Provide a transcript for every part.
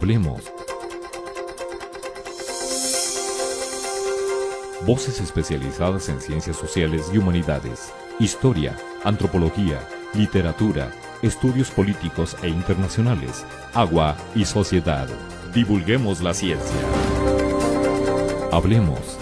Hablemos. Voces especializadas en ciencias sociales y humanidades, historia, antropología, literatura, estudios políticos e internacionales, agua y sociedad. Divulguemos la ciencia. Hablemos.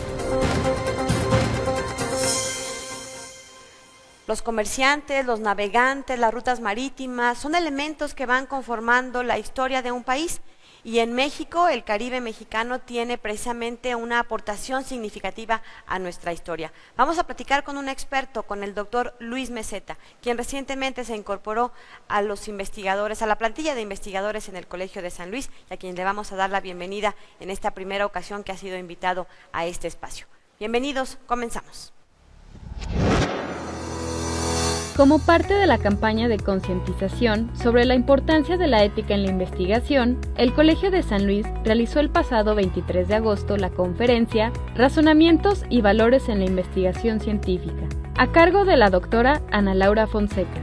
Los comerciantes, los navegantes, las rutas marítimas son elementos que van conformando la historia de un país, y en México el Caribe mexicano tiene precisamente una aportación significativa a nuestra historia. Vamos a platicar con un experto, con el doctor Luis Meseta, quien recientemente se incorporó a los investigadores, a la plantilla de investigadores en el Colegio de San Luis, y a quien le vamos a dar la bienvenida en esta primera ocasión que ha sido invitado a este espacio. Bienvenidos, comenzamos. Como parte de la campaña de concientización sobre la importancia de la ética en la investigación, el Colegio de San Luis realizó el pasado 23 de agosto la conferencia Razonamientos y Valores en la Investigación Científica, a cargo de la doctora Ana Laura Fonseca.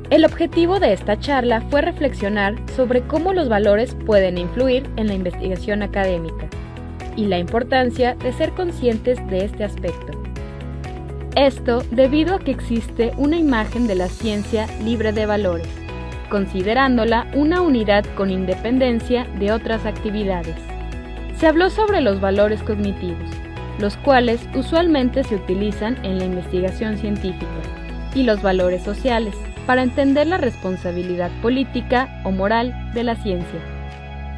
El objetivo de esta charla fue reflexionar sobre cómo los valores pueden influir en la investigación académica y la importancia de ser conscientes de este aspecto. Esto debido a que existe una imagen de la ciencia libre de valores, considerándola una unidad con independencia de otras actividades. Se habló sobre los valores cognitivos, los cuales usualmente se utilizan en la investigación científica, y los valores sociales, para entender la responsabilidad política o moral de la ciencia.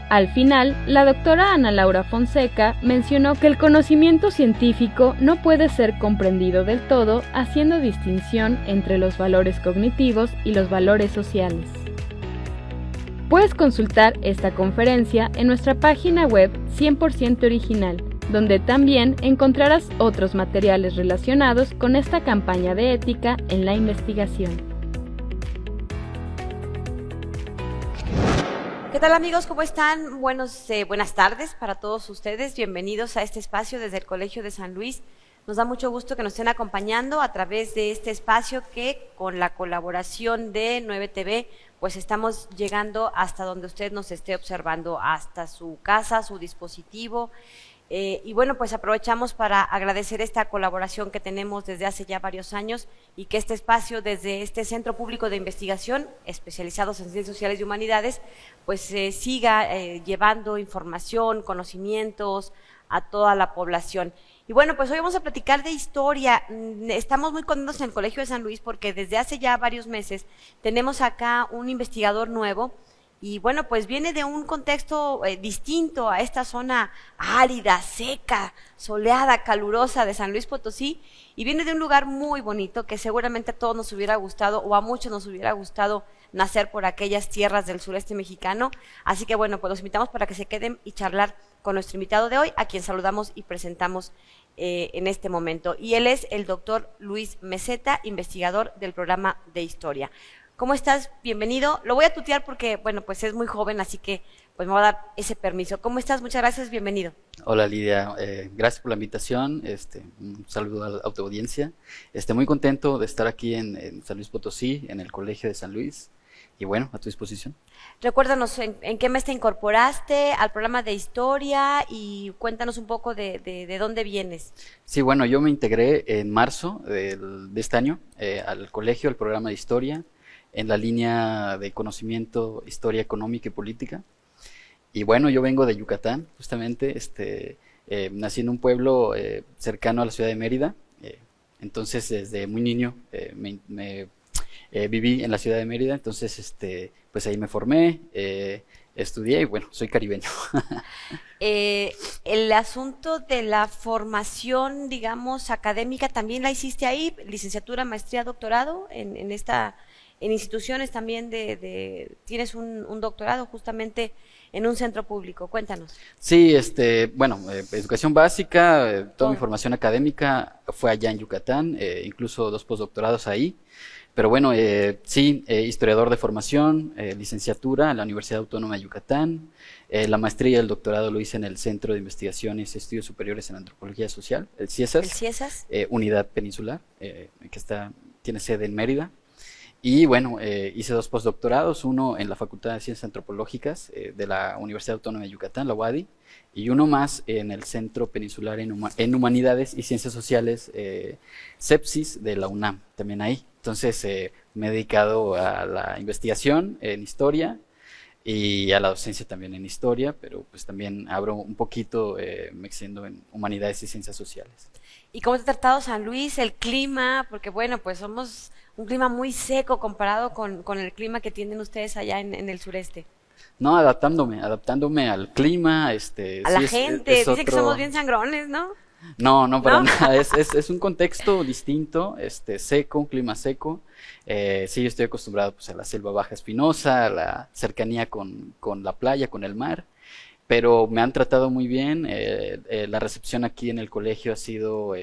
Al final, la doctora Ana Laura Fonseca mencionó que el conocimiento científico no puede ser comprendido del todo haciendo distinción entre los valores cognitivos y los valores sociales. Puedes consultar esta conferencia en nuestra página web 100% original, donde también encontrarás otros materiales relacionados con esta campaña de ética en la investigación. ¿Qué tal, amigos? ¿Cómo están? Buenas tardes para todos ustedes. Bienvenidos a este espacio desde el Colegio de San Luis. Nos da mucho gusto que nos estén acompañando a través de este espacio que, con la colaboración de 9TV, pues estamos llegando hasta donde usted nos esté observando, hasta su casa, su dispositivo. Y bueno, pues aprovechamos para agradecer esta colaboración que tenemos desde hace ya varios años, y que este espacio, desde este Centro Público de Investigación especializados en Ciencias Sociales y Humanidades, pues siga llevando información, conocimientos a toda la población. Y bueno, pues hoy vamos a platicar de historia. Estamos muy contentos en el Colegio de San Luis porque desde hace ya varios meses tenemos acá un investigador nuevo. Y bueno, pues viene de un contexto distinto a esta zona árida, seca, soleada, calurosa de San Luis Potosí, y viene de un lugar muy bonito que seguramente a todos nos hubiera gustado, o a muchos nos hubiera gustado nacer por aquellas tierras del sureste mexicano. Así que bueno, pues los invitamos para que se queden y charlar con nuestro invitado de hoy, a quien saludamos y presentamos en este momento. Y él es el doctor Luis Meseta, investigador del programa de Historia. ¿Cómo estás? Bienvenido. Lo voy a tutear porque, bueno, pues es muy joven, así que pues me va a dar ese permiso. ¿Cómo estás? Muchas gracias, bienvenido. Hola, Lidia, gracias por la invitación, un saludo a la audiencia. Muy contento de estar aquí en San Luis Potosí, en el Colegio de San Luis, y bueno, a tu disposición. Recuérdanos en qué mes te incorporaste al programa de Historia, y cuéntanos un poco de dónde vienes. Sí, bueno, yo me integré en marzo de este año al colegio, al programa de Historia, en la línea de conocimiento, historia económica y política. Y bueno, yo vengo de Yucatán, justamente, nací en un pueblo cercano a la ciudad de Mérida, entonces desde muy niño viví en la ciudad de Mérida, entonces pues ahí me formé, estudié y bueno, soy caribeño. El asunto de la formación, digamos, académica, ¿también la hiciste ahí? ¿Licenciatura, maestría, doctorado en instituciones también tienes un doctorado justamente en un centro público? Cuéntanos. Sí, bueno, educación básica, toda mi formación académica fue allá en Yucatán, incluso 2 postdoctorados ahí. Pero bueno, sí, historiador de formación, licenciatura en la Universidad Autónoma de Yucatán, la maestría y el doctorado lo hice en el Centro de Investigaciones y Estudios Superiores en Antropología Social, el CIESAS. ¿El CIESAS? Unidad Peninsular, que tiene sede en Mérida. Y bueno, hice 2 postdoctorados, uno en la Facultad de Ciencias Antropológicas de la Universidad Autónoma de Yucatán, la UADY, y uno más en el Centro Peninsular en Humanidades y Ciencias Sociales, CEPSIS, de la UNAM, también ahí. Entonces me he dedicado a la investigación en historia y a la docencia también en historia, pero pues también abro un poquito, me extiendo en humanidades y ciencias sociales. ¿Y cómo te ha tratado San Luis, el clima? Porque bueno, pues somos un clima muy seco comparado con el clima que tienen ustedes allá en el sureste. No, adaptándome al clima, A sí la gente, dicen que otro. somos bien sangrones, ¿no? No, para ¿No? nada, es un contexto distinto, seco, un clima seco. Sí, yo estoy acostumbrado pues a la selva baja espinosa, a la cercanía con la playa, con el mar, pero me han tratado muy bien. La recepción aquí en el colegio ha sido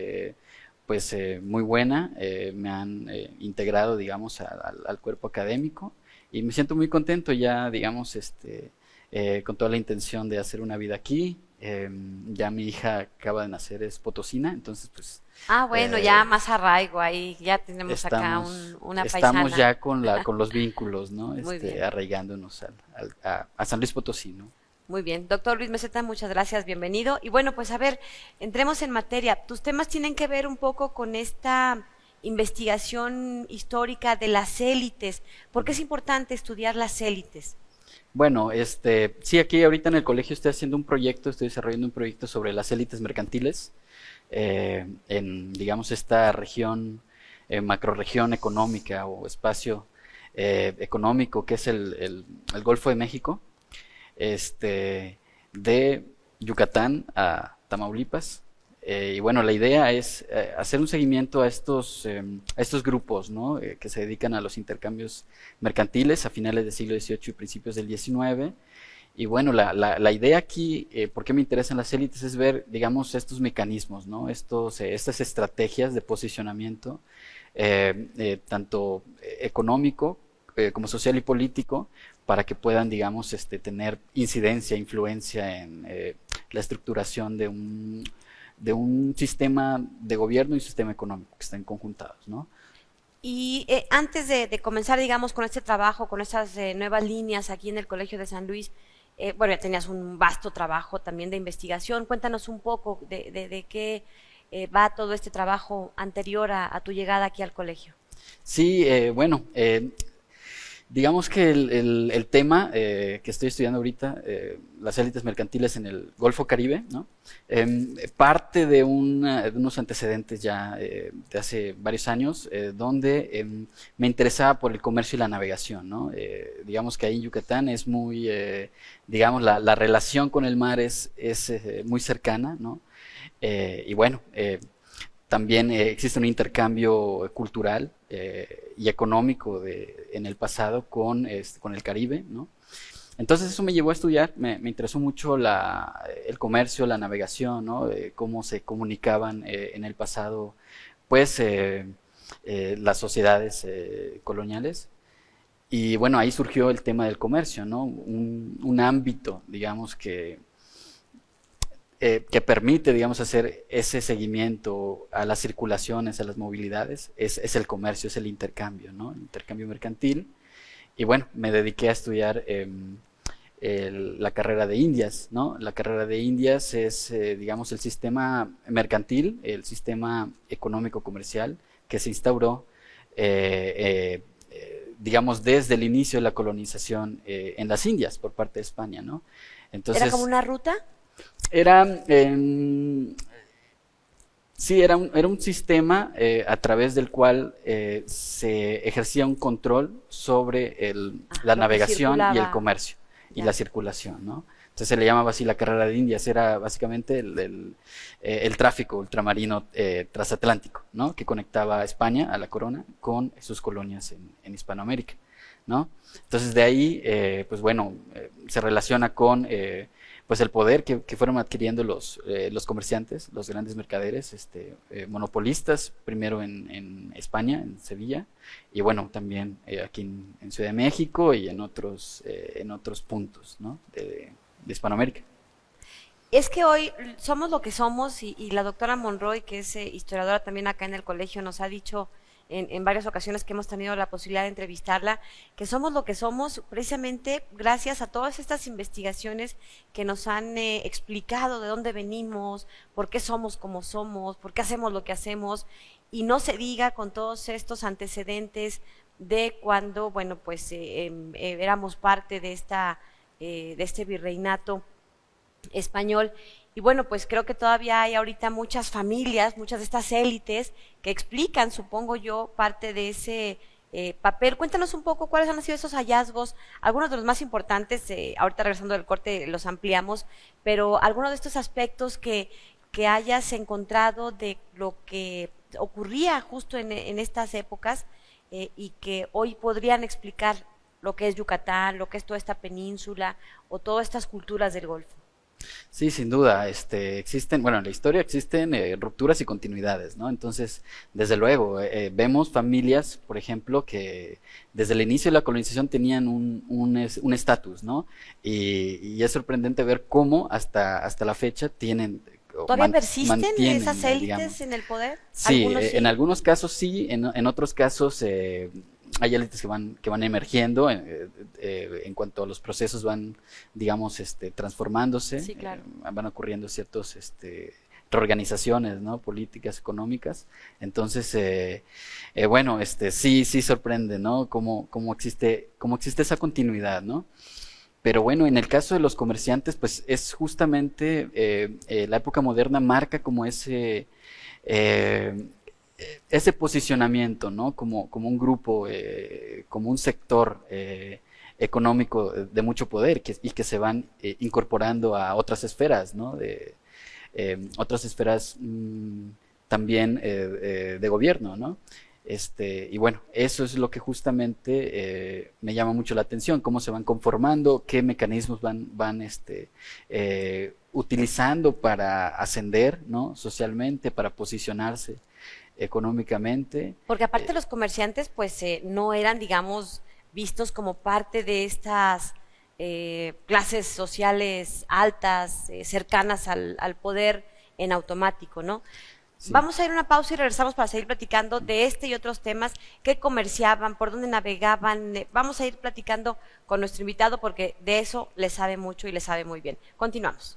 muy buena. Me han integrado, digamos, al cuerpo académico y me siento muy contento ya, digamos, con toda la intención de hacer una vida aquí. Ya mi hija acaba de nacer, es potosina, entonces pues Ah, bueno, ya más arraigo ahí, ya tenemos acá una paisana. estamos ya con los vínculos, ¿no? Muy bien. Arraigándonos a San Luis Potosí, ¿no? Muy bien, doctor Luis Meseta, muchas gracias, bienvenido. Y bueno, pues a ver, entremos en materia. Tus temas tienen que ver un poco con esta investigación histórica de las élites. ¿Por qué es importante estudiar las élites? Bueno, sí, aquí ahorita en el colegio estoy haciendo un proyecto, estoy desarrollando un proyecto sobre las élites mercantiles en, digamos, esta región, macrorregión económica o espacio económico que es el Golfo de México, de Yucatán a Tamaulipas. Y bueno, la idea es hacer un seguimiento a estos grupos, ¿no? Que se dedican a los intercambios mercantiles a finales del siglo XVIII y principios del XIX. Y bueno, la idea aquí, ¿por qué me interesan las élites? Es ver, digamos, estos mecanismos, ¿no? Estas estrategias de posicionamiento, tanto económico como social y político, para que puedan, digamos, tener incidencia, influencia en la estructuración de un sistema de gobierno y un sistema económico que estén conjuntados, ¿no? Y antes de comenzar, digamos, con este trabajo, con estas nuevas líneas aquí en el Colegio de San Luis, bueno, ya tenías un vasto trabajo también de investigación. Cuéntanos un poco de qué va todo este trabajo anterior a tu llegada aquí al colegio. Sí, bueno, digamos que el tema que estoy estudiando ahorita, las élites mercantiles en el Golfo Caribe, ¿no? Parte de unos antecedentes ya de hace varios años, donde me interesaba por el comercio y la navegación, ¿no? Digamos que ahí en Yucatán es muy, digamos, la relación con el mar es muy cercana, ¿no? Y bueno, también existe un intercambio cultural y económico en el pasado con el Caribe, ¿no? Entonces eso me llevó a estudiar, me interesó mucho el comercio, la navegación, ¿no? Cómo se comunicaban en el pasado, pues, las sociedades coloniales. Y bueno, ahí surgió el tema del comercio, ¿no? Un ámbito, digamos, que permite, digamos, hacer ese seguimiento a las circulaciones, a las movilidades, es el comercio, es el intercambio, ¿no? El intercambio mercantil. Y bueno, me dediqué a estudiar la carrera de Indias, ¿no? La carrera de Indias es, digamos, el sistema mercantil, el sistema económico-comercial que se instauró, digamos, desde el inicio de la colonización en las Indias por parte de España, ¿no? Entonces, ¿Era como una ruta? Sí, era un sistema a través del cual se ejercía un control sobre la navegación y el comercio y la circulación, ¿no? Entonces se le llamaba así la carrera de Indias, era básicamente el tráfico ultramarino transatlántico, ¿no? Que conectaba a España, a la corona, con sus colonias en Hispanoamérica, ¿no? Entonces de ahí, pues bueno, se relaciona con pues el poder que fueron adquiriendo los comerciantes, los grandes mercaderes, monopolistas, primero en España, en Sevilla, y bueno, también aquí en Ciudad de México y en otros puntos, ¿no? de Hispanoamérica. Es que hoy somos lo que somos y la doctora Monroy, que es historiadora también acá en el colegio, nos ha dicho en varias ocasiones que hemos tenido la posibilidad de entrevistarla, que somos lo que somos precisamente gracias a todas estas investigaciones que nos han explicado de dónde venimos, por qué somos como somos, por qué hacemos lo que hacemos, y no se diga con todos estos antecedentes de cuando, bueno, pues éramos parte de este virreinato español. Y bueno, pues creo que todavía hay ahorita muchas familias, muchas de estas élites que explican, supongo yo, parte de ese papel. Cuéntanos un poco cuáles han sido esos hallazgos, algunos de los más importantes, ahorita regresando del corte los ampliamos, pero algunos de estos aspectos que hayas encontrado de lo que ocurría justo en estas épocas y que hoy podrían explicar lo que es Yucatán, lo que es toda esta península o todas estas culturas del Golfo. Sí, sin duda, existen, bueno, en la historia existen rupturas y continuidades, ¿no? Entonces, desde luego, vemos familias, por ejemplo, que desde el inicio de la colonización tenían un estatus, ¿no? Y es sorprendente ver cómo hasta la fecha tienen... ¿Todavía persisten esas élites, digamos, en el poder? Sí, sí, en algunos casos sí, en otros casos hay élites que van emergiendo en cuanto a los procesos van, digamos, transformándose. Sí, claro. Van ocurriendo ciertos reorganizaciones, ¿no? Políticas, económicas. Entonces, bueno, sí sorprende, ¿no? Cómo existe esa continuidad, ¿no? Pero bueno, en el caso de los comerciantes, pues es justamente la época moderna marca como ese posicionamiento, ¿no? Como un grupo, como un sector económico de mucho poder y que se van incorporando a otras esferas, ¿no? Otras esferas también de gobierno, ¿no? Y bueno, eso es lo que justamente me llama mucho la atención, cómo se van conformando, qué mecanismos van utilizando para ascender, ¿no? Socialmente, para posicionarse económicamente. Porque aparte los comerciantes pues no eran, digamos, vistos como parte de estas clases sociales altas, cercanas al poder en automático, ¿no? Sí. Vamos a ir a una pausa y regresamos para seguir platicando de este y otros temas, qué comerciaban, por dónde navegaban. Vamos a ir platicando con nuestro invitado porque de eso le sabe mucho y le sabe muy bien. Continuamos.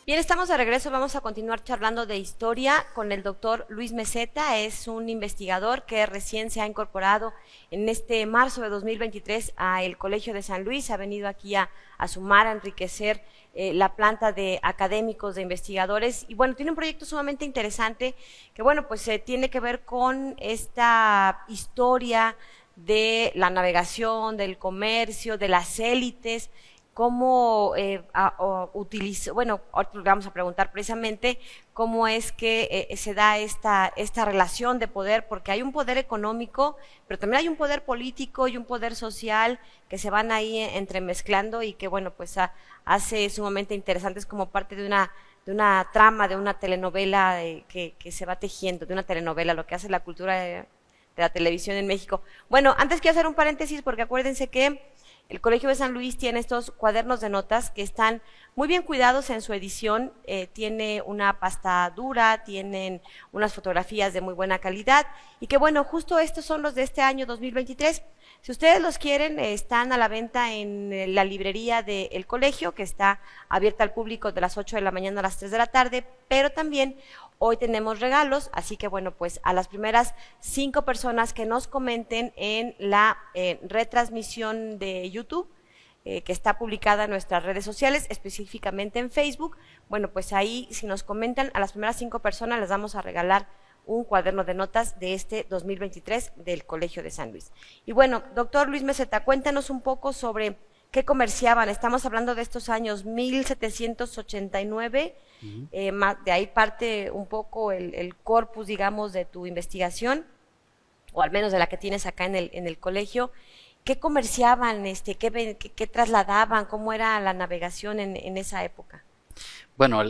Bien, estamos de regreso, vamos a continuar charlando de historia con el doctor Luis Meseta. Es un investigador que recién se ha incorporado en este marzo de 2023 al Colegio de San Luis, ha venido aquí a sumar, a enriquecer la planta de académicos, de investigadores, y bueno, tiene un proyecto sumamente interesante que bueno, pues tiene que ver con esta historia de la navegación, del comercio, de las élites, cómo utiliza, bueno, ahora vamos a preguntar precisamente cómo es que se da esta relación de poder, porque hay un poder económico, pero también hay un poder político y un poder social que se van ahí entremezclando y que, bueno, pues hace sumamente interesantes como parte de una trama, de una telenovela que se va tejiendo, de una telenovela, lo que hace la cultura de la televisión en México. Bueno, antes quiero hacer un paréntesis porque acuérdense que el Colegio de San Luis tiene estos cuadernos de notas que están muy bien cuidados en su edición, tiene una pasta dura, tienen unas fotografías de muy buena calidad y que bueno, justo estos son los de este año 2023. Si ustedes los quieren, están a la venta en la librería del colegio, que está abierta al público de las 8 de la mañana a las 3 de la tarde, pero también hoy tenemos regalos, así que bueno, pues a las primeras 5 personas que nos comenten en la retransmisión de YouTube, que está publicada en nuestras redes sociales, específicamente en Facebook, bueno, pues ahí si nos comentan, a las primeras 5 personas les vamos a regalar un cuaderno de notas de este 2023 del Colegio de San Luis. Y bueno, doctor Luis Meseta, cuéntanos un poco sobre qué comerciaban. Estamos hablando de estos años 1789, de ahí parte un poco el corpus, digamos, de tu investigación, o al menos de la que tienes acá en el colegio. ¿Qué comerciaban, qué trasladaban, cómo era la navegación en esa época? Bueno,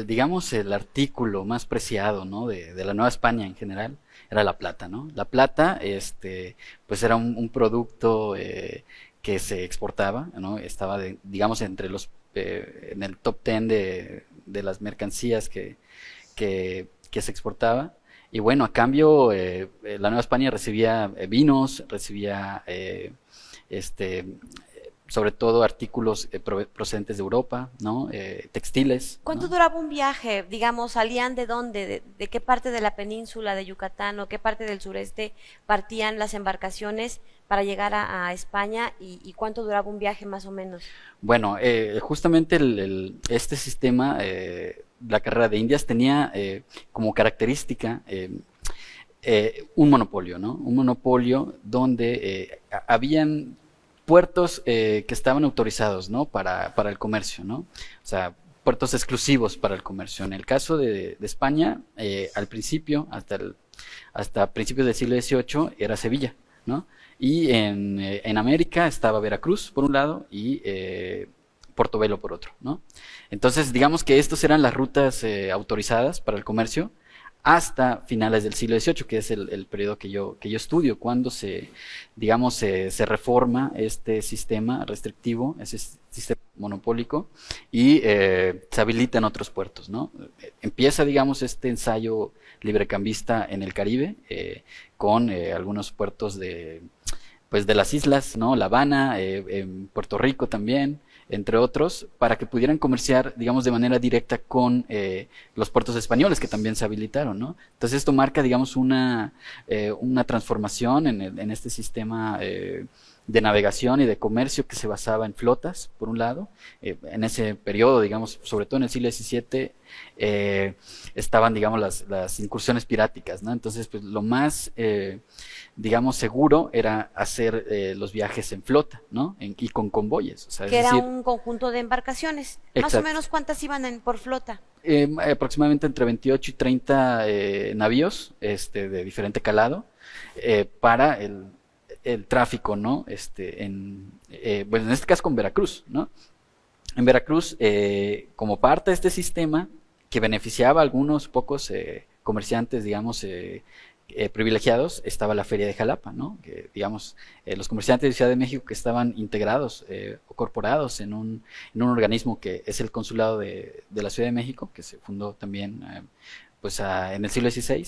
digamos, el artículo más preciado, ¿no? de la Nueva España en general era la plata, ¿no? La plata, pues era un producto que se exportaba, ¿no? Estaba, digamos, en el top 10 de las mercancías que se exportaba. Y bueno, a cambio, la Nueva España recibía vinos, recibía, este, sobre todo artículos procedentes de Europa, ¿no? Textiles, ¿Cuánto ¿no? duraba un viaje? Digamos, ¿salían de dónde? ¿De qué parte de la península de Yucatán o qué parte del sureste partían las embarcaciones para llegar a España? ¿Y cuánto duraba un viaje más o menos? Bueno, justamente este sistema, la carrera de Indias, tenía como característica un monopolio, ¿no? Un monopolio donde habían puertos que estaban autorizados, ¿no? Para el comercio, ¿no? O sea, puertos exclusivos para el comercio. En el caso de España, al principio, hasta principios del siglo XVIII, era Sevilla, ¿no? Y en América estaba Veracruz, por un lado, y Portobelo, por otro, ¿no? Entonces, digamos que estas eran las rutas autorizadas para el comercio hasta finales del siglo XVIII, que es el periodo que yo estudio, cuando digamos, se reforma este sistema restrictivo, ese sistema monopólico, y se habilitan otros puertos, ¿no? Empieza, digamos, este ensayo librecambista en el Caribe, con algunos puertos pues de las islas, ¿no? La Habana, en Puerto Rico también, entre otros, para que pudieran comerciar, digamos, de manera directa con los puertos españoles que también se habilitaron, ¿no? Entonces esto marca, digamos, una transformación en este sistema de navegación y de comercio que se basaba en flotas, por un lado. En ese periodo, digamos, sobre todo en el siglo XVII, estaban, digamos, las incursiones piráticas, ¿no? Entonces, pues lo más, digamos, seguro era hacer los viajes en flota, ¿no? Y con convoyes. O sea, Que era un conjunto de embarcaciones. Más o Exacto. menos, ¿cuántas iban por flota? Aproximadamente entre 28 y 30 navíos de diferente calado para el tráfico, ¿no? Bueno, en este caso con Veracruz, ¿no? En Veracruz, como parte de este sistema que beneficiaba a algunos pocos comerciantes, digamos, privilegiados, estaba la Feria de Jalapa, ¿no? Que, digamos, los comerciantes de Ciudad de México que estaban integrados o corporados en un organismo que es el Consulado de la Ciudad de México, que se fundó también pues en el siglo XVI,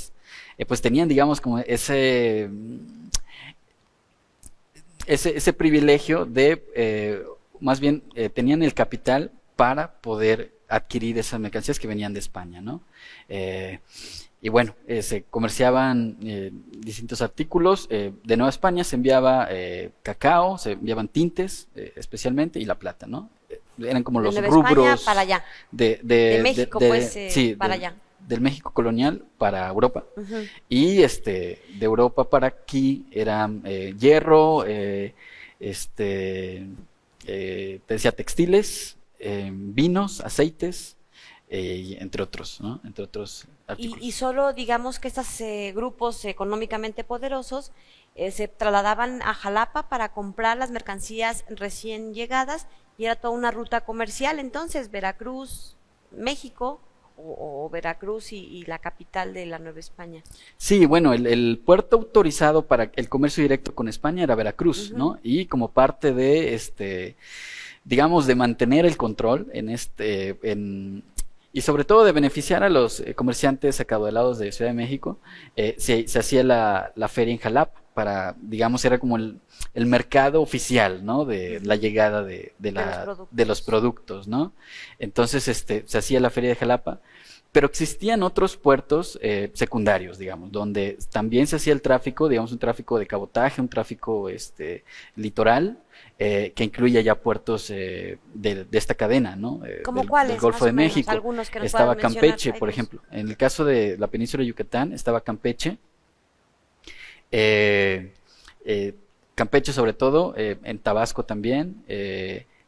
pues tenían, digamos, como ese privilegio de, más bien, tenían el capital para poder adquirir esas mercancías que venían de España, ¿no? Y bueno, se comerciaban distintos artículos. De Nueva España se enviaba cacao, se enviaban tintes especialmente, y la plata, ¿no? Eran como los De Nueva España rubros para allá. de México, sí, para allá. del México colonial para Europa. Ujú. Y de Europa para aquí eran hierro, te decía textiles, vinos, aceites, entre otros, ¿no? Entre otros artículos. Y solo digamos que estos grupos económicamente poderosos se trasladaban a Jalapa para comprar las mercancías recién llegadas y era toda una ruta comercial. Entonces, Veracruz, México o Veracruz y la capital de la Nueva España. Sí, bueno, el puerto autorizado para el comercio directo con España era Veracruz, Ujú. ¿no? Y como parte de digamos, de mantener el control y sobre todo de beneficiar a los comerciantes acaudalados de Ciudad de México, se hacía la feria en Jalapa digamos, era como el mercado oficial, ¿no? De la llegada de los productos, ¿no? Entonces, se hacía la feria de Jalapa, pero existían otros puertos secundarios, digamos, donde también se hacía el tráfico, digamos, un tráfico de cabotaje, un tráfico litoral, que incluye ya puertos de esta cadena, ¿no? ¿Cómo Del cuáles? Golfo Más de o menos, México. algunos que nos Estaba puedan mencionar, Campeche, por Jaime. ejemplo. En el caso de la península de Yucatán, estaba Campeche. Campeche sobre todo, en Tabasco también,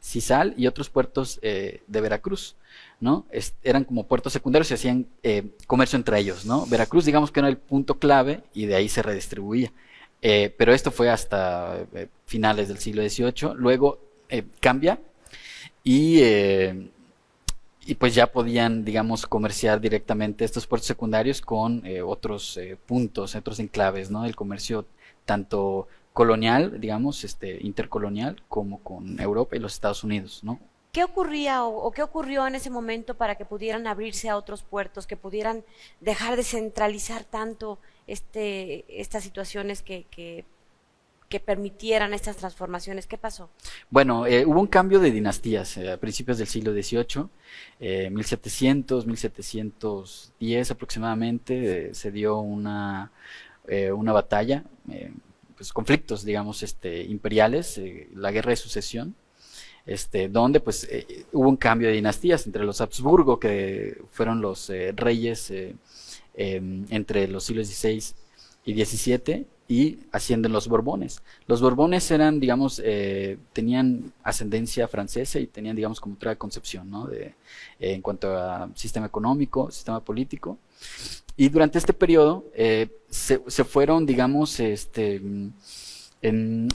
Cizal y otros puertos de Veracruz, ¿no? Eran como puertos secundarios y hacían comercio entre ellos, ¿no? Veracruz, digamos que era el punto clave y de ahí se redistribuía. Pero esto fue hasta finales del siglo XVIII. Luego cambia y y pues ya podían, digamos, comerciar directamente estos puertos secundarios con otros puntos, otros enclaves, ¿no? El comercio tanto colonial, digamos, intercolonial, como con Europa y los Estados Unidos, ¿no? ¿Qué ocurría o qué ocurrió en ese momento para que pudieran abrirse a otros puertos, que pudieran dejar de centralizar tanto estas situaciones que permitieran estas transformaciones? ¿Qué pasó? Bueno, hubo un cambio de dinastías a principios del siglo XVIII, 1710 aproximadamente, se dio una batalla, pues conflictos, digamos, imperiales, la guerra de sucesión, donde pues hubo un cambio de dinastías entre los Habsburgo, que fueron los reyes entre los siglos XVI y XVII, y ascienden los Borbones. Los Borbones eran, digamos, tenían ascendencia francesa y tenían, digamos, como otra concepción, ¿no? En cuanto a sistema económico, sistema político. Y durante este periodo se fueron, digamos,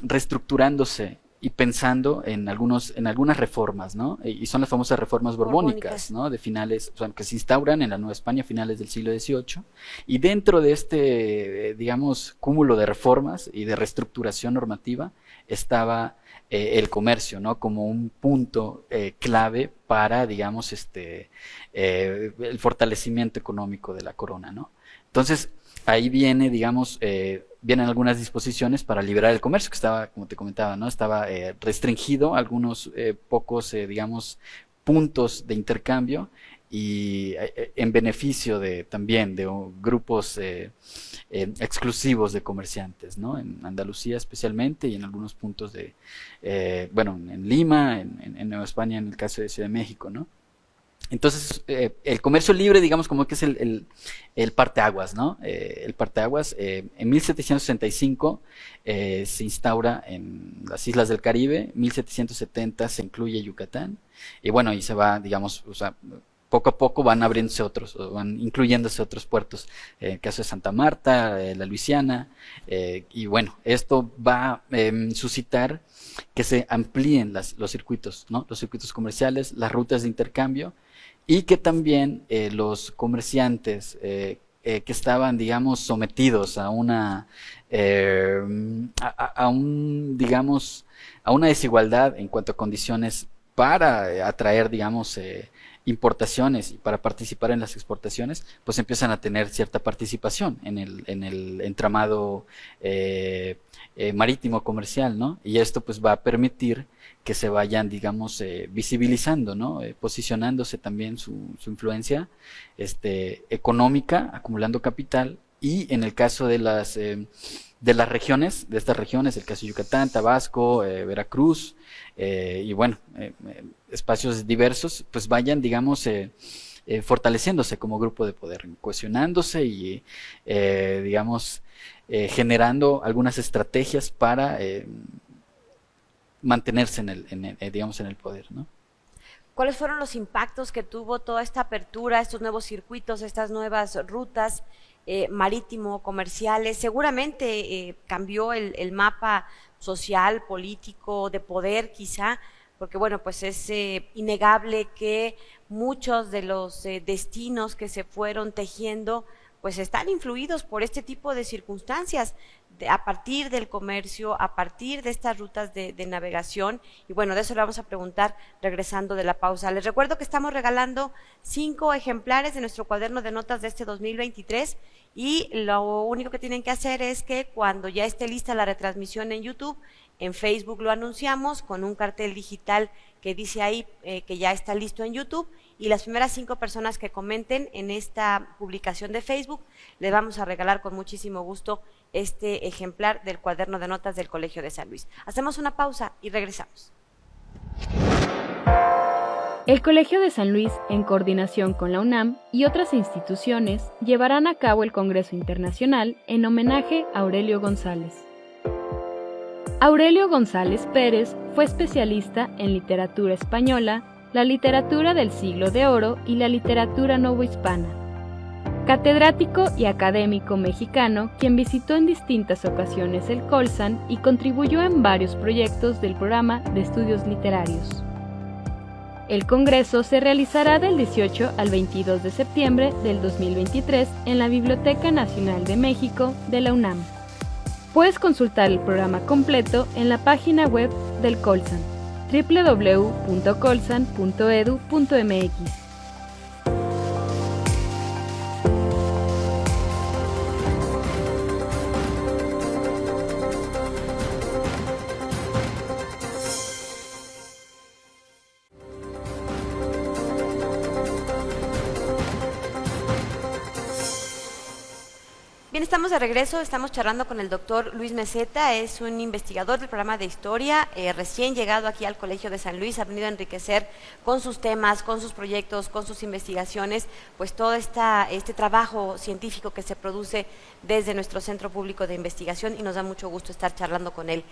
reestructurándose y pensando en algunas reformas, ¿no? Y son las famosas reformas borbónicas, ¿no? De finales, o sea, que se instauran en la Nueva España a finales del siglo XVIII. Y dentro de digamos, cúmulo de reformas y de reestructuración normativa estaba el comercio, ¿no? Como un punto clave para, digamos, el fortalecimiento económico de la corona, ¿no? Entonces, ahí viene, digamos, vienen algunas disposiciones para liberar el comercio, que estaba, como te comentaba, ¿no? Estaba restringido a algunos pocos, digamos, puntos de intercambio, y en beneficio también de grupos exclusivos de comerciantes, ¿no? En Andalucía especialmente, y en algunos puntos bueno, en Lima, en Nueva España, en el caso de Ciudad de México, ¿no? Entonces, el comercio libre, digamos, como que es el parteaguas, ¿no? El parteaguas, en 1765 se instaura en las islas del Caribe, 1770 se incluye Yucatán, y bueno, y se va, digamos, o sea, poco a poco van abriéndose otros, van incluyéndose otros puertos, el caso de Santa Marta, la Luisiana, y bueno, esto va a suscitar que se amplíen los circuitos, ¿no? Los circuitos comerciales, las rutas de intercambio, y que también los comerciantes que estaban, digamos, sometidos a digamos, a una desigualdad en cuanto a condiciones para atraer, digamos, importaciones y para participar en las exportaciones, pues empiezan a tener cierta participación en el entramado marítimo comercial, ¿no? Y esto pues va a permitir que se vayan, digamos, visibilizando, ¿no? Posicionándose también su influencia económica, acumulando capital, y en el caso de las regiones, de estas regiones, el caso de Yucatán, Tabasco, Veracruz, y bueno, espacios diversos, pues vayan, digamos, fortaleciéndose como grupo de poder, cohesionándose y, digamos, generando algunas estrategias para mantenerse digamos, en el poder, ¿no? ¿Cuáles fueron los impactos que tuvo toda esta apertura, estos nuevos circuitos, estas nuevas rutas marítimo, comerciales? Seguramente cambió el mapa social, político, de poder quizá, porque bueno, pues es innegable que muchos de los destinos que se fueron tejiendo pues están influidos por este tipo de circunstancias, a partir del comercio, a partir de estas rutas de navegación, y bueno, de eso le vamos a preguntar regresando de la pausa. Les recuerdo que estamos regalando 5 ejemplares de nuestro cuaderno de notas de este 2023, y lo único que tienen que hacer es que cuando ya esté lista la retransmisión en YouTube, en Facebook lo anunciamos con un cartel digital que dice ahí que ya está listo en YouTube, y las primeras 5 personas que comenten en esta publicación de Facebook, les vamos a regalar con muchísimo gusto este ejemplar del cuaderno de notas del Colegio de San Luis. Hacemos una pausa y regresamos. El Colegio de San Luis, en coordinación con la UNAM y otras instituciones, llevarán a cabo el Congreso Internacional en homenaje a Aurelio González. Aurelio González Pérez fue especialista en literatura española, la literatura del Siglo de Oro y la literatura novohispana. Catedrático y académico mexicano, quien visitó en distintas ocasiones el Colsan y contribuyó en varios proyectos del programa de estudios literarios. El Congreso se realizará del 18 al 22 de septiembre del 2023 en la Biblioteca Nacional de México de la UNAM. Puedes consultar el programa completo en la página web del Colsan, www.colsan.edu.mx. Bien, estamos de regreso, estamos charlando con el doctor Luis Meseta, es un investigador del programa de historia, recién llegado aquí al Colegio de San Luis, ha venido a enriquecer con sus temas, con sus proyectos, con sus investigaciones, pues todo este trabajo científico que se produce desde nuestro Centro Público de Investigación y nos da mucho gusto estar charlando con él.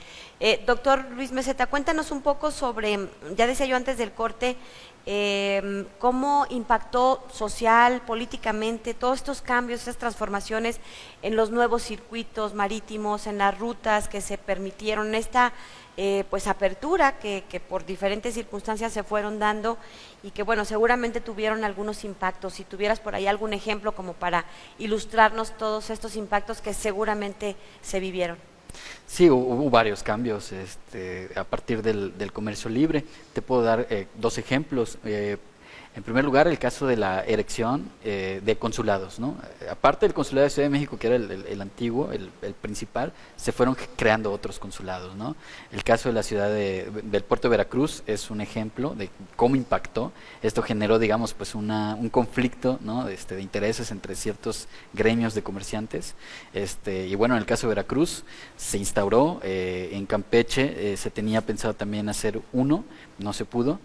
Doctor Luis Meseta, cuéntanos un poco sobre, ya decía yo antes del corte, cómo impactó social, políticamente, todos estos cambios, estas transformaciones en los nuevos circuitos marítimos, en las rutas que se permitieron, esta pues apertura que por diferentes circunstancias se fueron dando y que bueno, seguramente tuvieron algunos impactos. Si tuvieras por ahí algún ejemplo como para ilustrarnos todos estos impactos que seguramente se vivieron. Sí, hubo varios cambios a partir del comercio libre. Te puedo dar dos ejemplos. En primer lugar, el caso de la erección de consulados, ¿no? Aparte del consulado de Ciudad de México, que era el antiguo, el principal, se fueron creando otros consulados, ¿no? El caso de la ciudad del puerto de Veracruz es un ejemplo de cómo impactó. Esto generó, digamos, pues un conflicto, ¿no? de intereses entre ciertos gremios de comerciantes. Y bueno, en el caso de Veracruz se instauró, en Campeche se tenía pensado también hacer uno, no se pudo,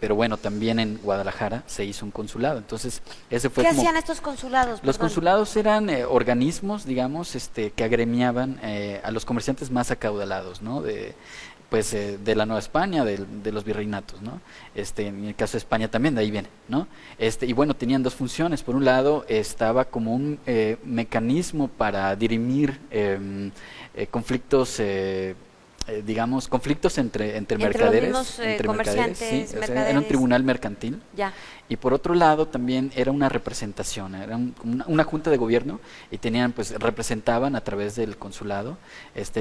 pero bueno, también en Guadalajara se hizo un consulado. Entonces, ese fue ¿Qué hacían estos consulados? Los Perdón. consulados eran organismos, digamos, que agremiaban a los comerciantes más acaudalados, ¿no? De la Nueva España, de los virreinatos, ¿no? En el caso de España también, de ahí viene, ¿no? Y bueno, tenían dos funciones. Por un lado, estaba como un mecanismo para dirimir conflictos, digamos, conflictos entre mercaderes, los mismos, entre comerciantes, mercaderes, sí, mercaderes. era un tribunal mercantil. Ya. Y por otro lado también era una representación, era una junta de gobierno y representaban a través del consulado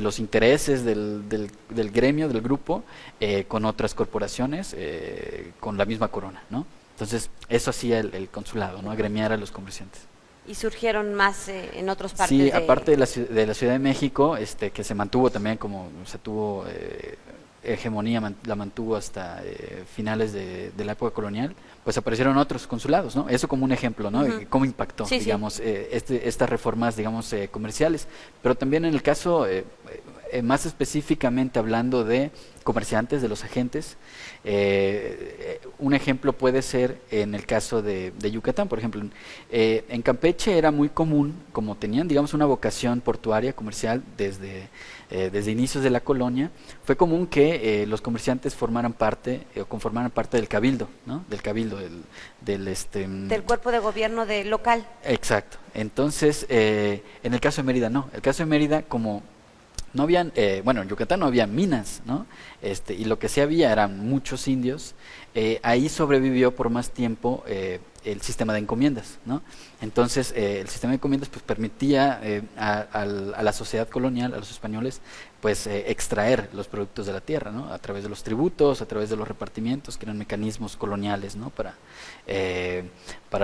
los intereses del gremio, del grupo, con otras corporaciones, con la misma corona, ¿no? Entonces eso hacía el consulado, ¿no? Agremiar a los comerciantes. Y surgieron más en otras partes. Sí, aparte de la Ciudad de México, que se mantuvo también como se tuvo hegemonía, la mantuvo hasta finales de la época colonial, pues aparecieron otros consulados, ¿no? Eso como un ejemplo, ¿no? De cómo impactó, sí, digamos, estas reformas, digamos, comerciales. Pero también en el caso, más específicamente hablando de comerciantes, de los agentes, un ejemplo puede ser en el caso de Yucatán, por ejemplo. En Campeche era muy común, como tenían, digamos, una vocación portuaria, comercial, desde inicios de la colonia, fue común que los comerciantes formaran parte o conformaran parte del cabildo, ¿no? Del cabildo, del cuerpo de gobierno local. Exacto. Entonces, en el caso de Mérida no. El caso de Mérida, como no habían, en Yucatán no había minas, ¿no? Y lo que sí había eran muchos indios. Ahí sobrevivió por más tiempo el sistema de encomiendas, ¿no? Entonces, el sistema de encomiendas pues permitía a la sociedad colonial, a los españoles, pues extraer los productos de la tierra, ¿no? A través de los tributos, a través de los repartimientos, que eran mecanismos coloniales, ¿no? Para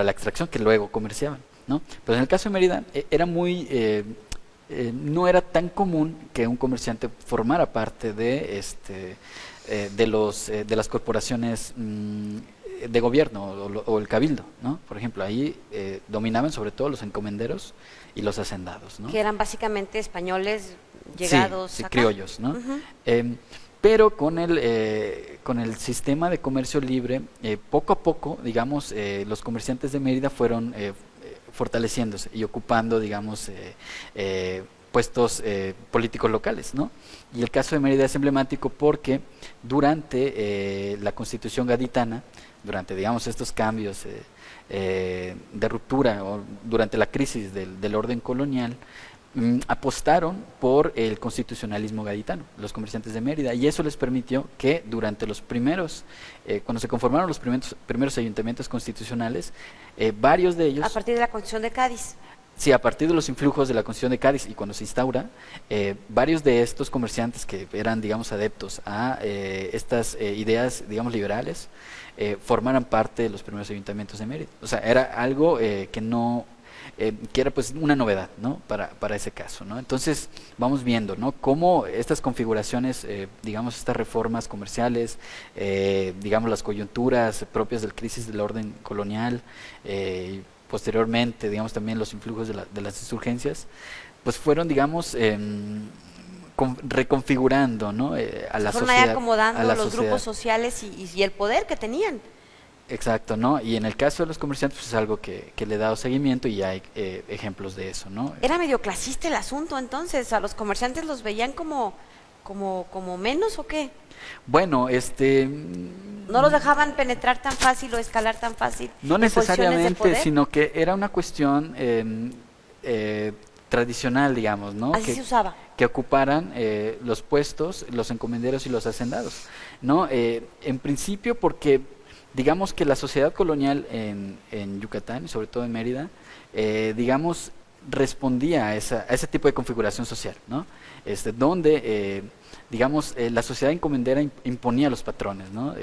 la extracción que luego comerciaban, ¿no? Pero en el caso de Mérida era muy no era tan común que un comerciante formara parte de las corporaciones de gobierno o el cabildo, ¿no? Por ejemplo, ahí dominaban sobre todo los encomenderos y los hacendados, ¿no? Que eran básicamente españoles llegados sí, acá. criollos, ¿no? Pero con el sistema de comercio libre, poco a poco, digamos, los comerciantes de Mérida fueron fortaleciéndose y ocupando, digamos, puestos políticos locales, ¿no? Y el caso de Mérida es emblemático porque durante la Constitución gaditana, durante, digamos, estos cambios de ruptura o durante la crisis del orden colonial, apostaron por el constitucionalismo gaditano, los comerciantes de Mérida, y eso les permitió que durante los primeros, cuando se conformaron los primeros ayuntamientos constitucionales, varios de ellos... A partir de la Constitución de Cádiz. Sí, a partir de los influjos de la Constitución de Cádiz y cuando se instaura, varios de estos comerciantes que eran, digamos, adeptos a estas ideas, digamos, liberales, formaran parte de los primeros ayuntamientos de Mérida. O sea, era algo que no... que era pues una novedad, ¿no? Para ese caso, ¿no? Entonces vamos viendo, ¿no? Cómo estas configuraciones, digamos, estas reformas comerciales, digamos, las coyunturas propias del crisis del orden colonial, posteriormente, digamos, también los influjos de las insurgencias, pues fueron, digamos, reconfigurando, ¿no? A la fueron sociedad, ahí acomodando a la los sociedad. grupos sociales y el poder que tenían. Exacto, ¿no? Y en el caso de los comerciantes, pues es algo que le he dado seguimiento y hay ejemplos de eso, ¿no? Era medio clasista el asunto entonces, a los comerciantes los veían como menos ¿o qué? Bueno, No los dejaban penetrar tan fácil o escalar tan fácil. no en posiciones de necesariamente, poder. sino que era una cuestión tradicional, digamos, ¿no? Así se usaba. Que ocuparan los puestos, los encomenderos y los hacendados, ¿no? En principio porque, digamos que la sociedad colonial en Yucatán, y sobre todo en Mérida, digamos, respondía a ese tipo de configuración social, ¿no? Donde, digamos, la sociedad encomendera imponía a los patrones, ¿no?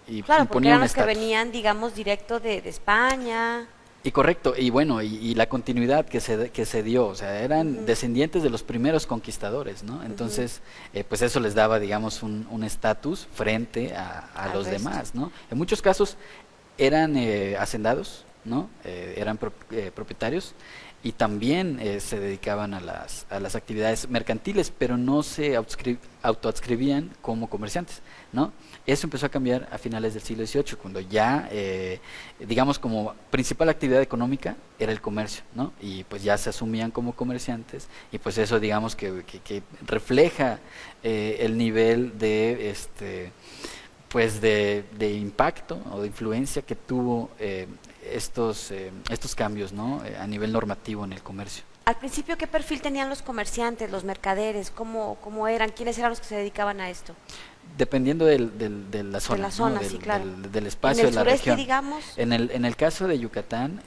Y Claro, porque imponía eran un los que estatus. venían, digamos, directo de España. Y correcto, y bueno, y la continuidad que se dio, o sea, eran descendientes de los primeros conquistadores, ¿no? Entonces, pues eso les daba, digamos, un estatus frente a los resto. demás, ¿no? En muchos casos eran hacendados, ¿no? Eran propietarios y también se dedicaban a las actividades mercantiles, pero no se autoadscribían como comerciantes, ¿no? Eso empezó a cambiar a finales del siglo XVIII, cuando ya, digamos, como principal actividad económica era el comercio, ¿no? Y pues ya se asumían como comerciantes, y pues eso, digamos, que refleja el nivel de, pues de impacto o de influencia que tuvo estos cambios, ¿no? A nivel normativo en el comercio. Al principio, ¿qué perfil tenían los comerciantes, los mercaderes? ¿Cómo eran? ¿Quiénes eran los que se dedicaban a esto? Dependiendo de la zona, De la zona, ¿no? sí, claro. Del espacio, En el de la sureste, región. digamos. En el caso de Yucatán,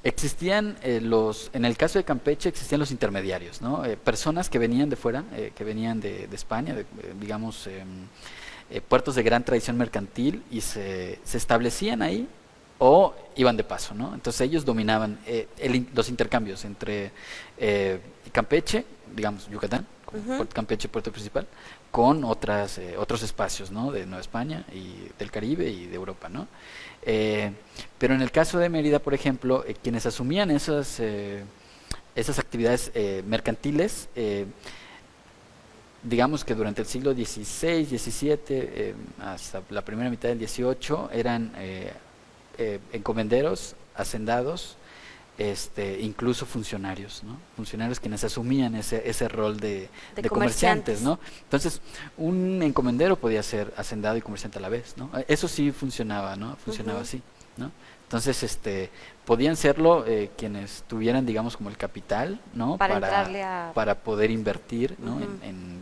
existían en el caso de Campeche existían los intermediarios, ¿no? Personas que venían de fuera, que venían de España, digamos, puertos de gran tradición mercantil, y se establecían ahí o iban de paso, ¿no? Entonces ellos dominaban los intercambios entre Campeche, digamos, Yucatán, como Campeche, puerto principal, con otros espacios, ¿no? De Nueva España y del Caribe y de Europa, ¿no? Pero en el caso de Mérida, por ejemplo, quienes asumían esas actividades mercantiles, digamos que durante el siglo XVI, XVII, hasta la primera mitad del XVIII, eran encomenderos, hacendados, incluso funcionarios, ¿no? Funcionarios quienes asumían ese rol de comerciantes, ¿no? Entonces, un encomendero podía ser hacendado y comerciante a la vez, ¿no? Eso sí funcionaba, ¿no? Funcionaba así, ¿no? Entonces, podían serlo quienes tuvieran, digamos, como el capital, ¿no? Para poder invertir, ¿no?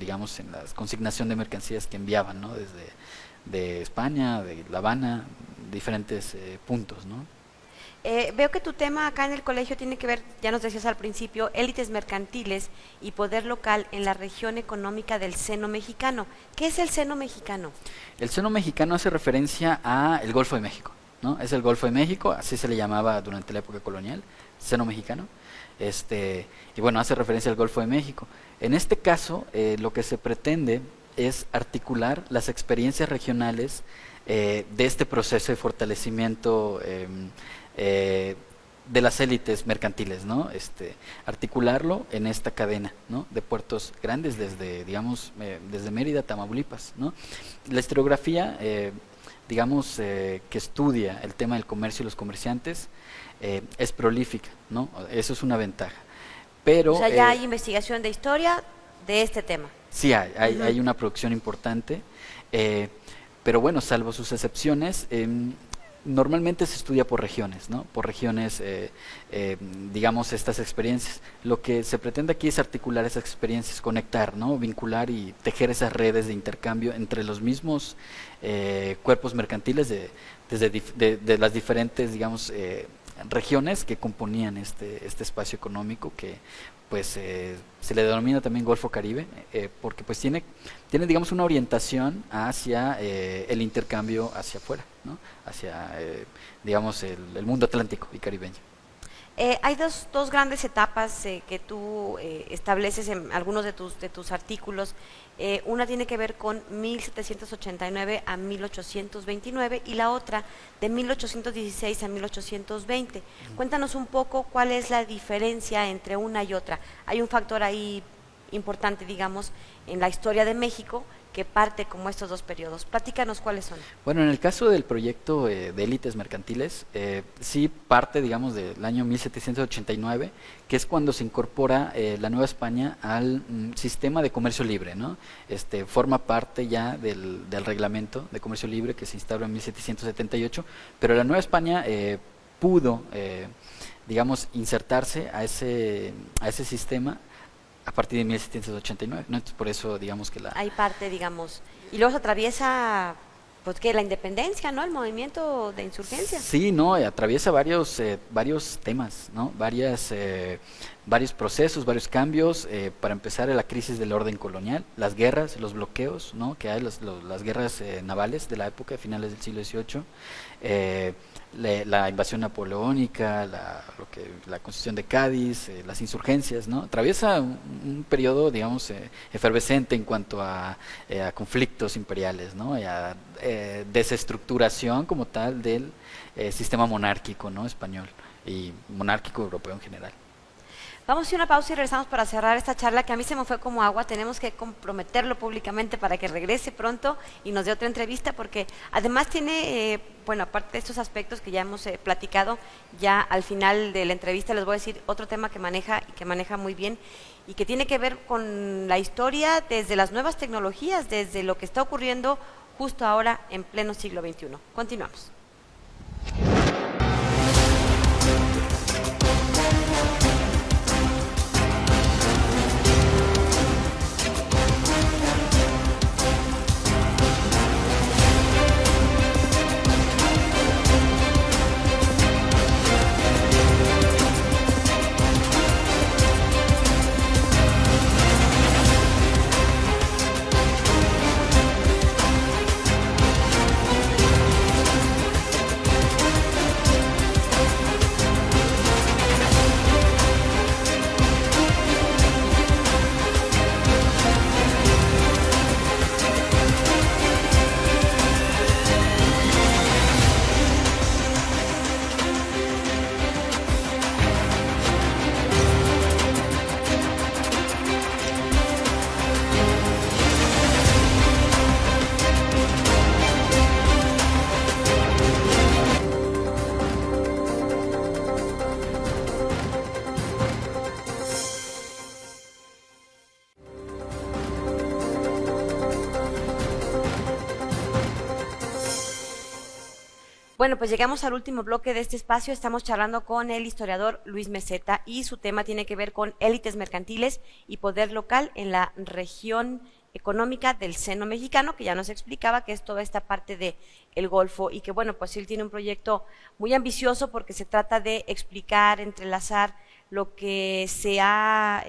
Digamos, en la consignación de mercancías que enviaban, ¿no? De España, de La Habana, diferentes puntos, ¿no? Veo que tu tema acá en el colegio tiene que ver, ya nos decías al principio, élites mercantiles y poder local en la región económica del seno mexicano. ¿Qué es el seno mexicano? El seno mexicano hace referencia a el Golfo de México, ¿no? Es el Golfo de México, así se le llamaba durante la época colonial, seno mexicano. Y bueno, hace referencia al Golfo de México. En este caso, lo que se pretende es articular las experiencias regionales de este proceso de fortalecimiento de las élites mercantiles, ¿no? Articularlo en esta cadena, ¿no? De puertos grandes desde, digamos, desde Mérida a Tamaulipas, ¿no? La historiografía, digamos, que estudia el tema del comercio y los comerciantes, es prolífica, ¿no? Eso es una ventaja. Pero, o sea, ya hay investigación de historia de este tema. Sí, hay una producción importante, pero bueno, salvo sus excepciones, normalmente se estudia por regiones, ¿no? Por regiones, digamos, estas experiencias. Lo que se pretende aquí es articular esas experiencias, conectar, ¿no? Vincular y tejer esas redes de intercambio entre los mismos cuerpos mercantiles de las diferentes, digamos, regiones que componían este espacio económico que pues se le denomina también Golfo Caribe, porque pues tiene digamos una orientación hacia el intercambio hacia afuera, ¿no? Hacia digamos el mundo atlántico y caribeño. Hay dos grandes etapas que tú estableces en algunos de tus artículos. Una tiene que ver con 1789 a 1829 y la otra de 1816 a 1820. Cuéntanos un poco cuál es la diferencia entre una y otra. Hay un factor ahí importante, digamos, en la historia de México que parte como estos dos periodos. Platícanos cuáles son. Bueno, en el caso del proyecto de élites mercantiles, sí parte, digamos, del año 1789, que es cuando se incorpora la Nueva España al sistema de comercio libre, ¿no? Forma parte ya del reglamento de comercio libre que se instauró en 1778, pero la Nueva España pudo, digamos, insertarse a ese sistema a partir de 1789, ¿no? Entonces, por eso, digamos que Hay parte, digamos, y luego se atraviesa, pues, ¿qué? La independencia, ¿no? El movimiento de insurgencia. Sí, no, atraviesa varios temas, ¿no? Varios procesos, varios cambios, para empezar la crisis del orden colonial, las guerras, los bloqueos, ¿no? Que hay, las guerras navales de la época, finales del siglo XVIII, la invasión napoleónica, la Constitución de Cádiz, las insurgencias, ¿no? Atraviesa un periodo, digamos, efervescente en cuanto a conflictos imperiales, ¿no? Y a desestructuración como tal del sistema monárquico, ¿no? Español y monárquico europeo en general. Vamos a hacer una pausa y regresamos para cerrar esta charla que a mí se me fue como agua. Tenemos que comprometerlo públicamente para que regrese pronto y nos dé otra entrevista, porque además tiene, bueno, aparte de estos aspectos que ya hemos platicado, ya al final de la entrevista les voy a decir otro tema que maneja y que maneja muy bien y que tiene que ver con la historia desde las nuevas tecnologías, desde lo que está ocurriendo justo ahora en pleno siglo XXI. Continuamos. Bueno, pues llegamos al último bloque de este espacio. Estamos charlando con el historiador Luis Meseta y su tema tiene que ver con élites mercantiles y poder local en la región económica del seno mexicano, que ya nos explicaba que es toda esta parte de el Golfo y que, bueno, pues él tiene un proyecto muy ambicioso porque se trata de explicar, entrelazar lo que se ha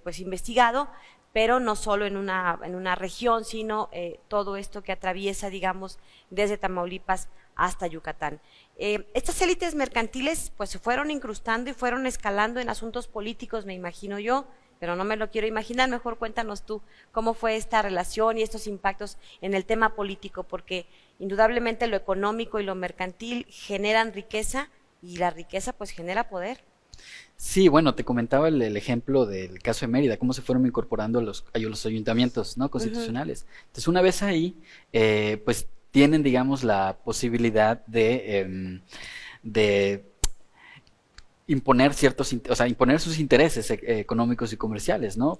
pues investigado, pero no solo en una región, sino todo esto que atraviesa, digamos, desde Tamaulipas hasta Yucatán. Estas élites mercantiles pues se fueron incrustando y fueron escalando en asuntos políticos, me imagino yo, pero no me lo quiero imaginar. Mejor cuéntanos tú cómo fue esta relación y estos impactos en el tema político, porque indudablemente lo económico y lo mercantil generan riqueza y la riqueza pues genera poder. Sí, bueno, te comentaba el ejemplo del caso de Mérida, cómo se fueron incorporando a los ayuntamientos, ¿no? Constitucionales. Entonces, una vez ahí, pues tienen, digamos, la posibilidad de imponer imponer sus intereses económicos y comerciales, ¿no?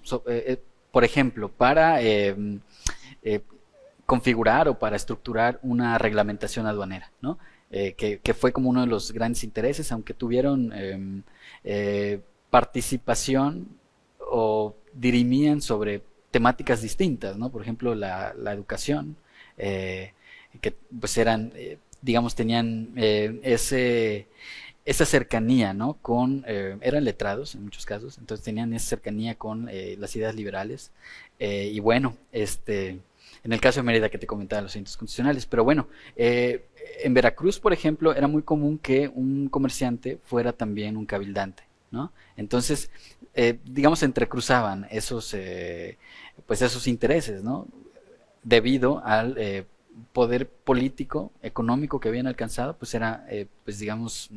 Por ejemplo, para configurar o para estructurar una reglamentación aduanera, ¿no? que fue como uno de los grandes intereses, aunque tuvieron participación o dirimían sobre temáticas distintas, ¿no? Por ejemplo, la educación, que pues eran, digamos, tenían esa cercanía, ¿no? Eran letrados en muchos casos, entonces tenían esa cercanía con las ideas liberales. Y bueno, en el caso de Mérida que te comentaba, los centros constitucionales, pero bueno, en Veracruz, por ejemplo, era muy común que un comerciante fuera también un cabildante, ¿no? Entonces, digamos, se entrecruzaban pues esos intereses, ¿no? Debido al poder político, económico que habían alcanzado, pues era, pues digamos,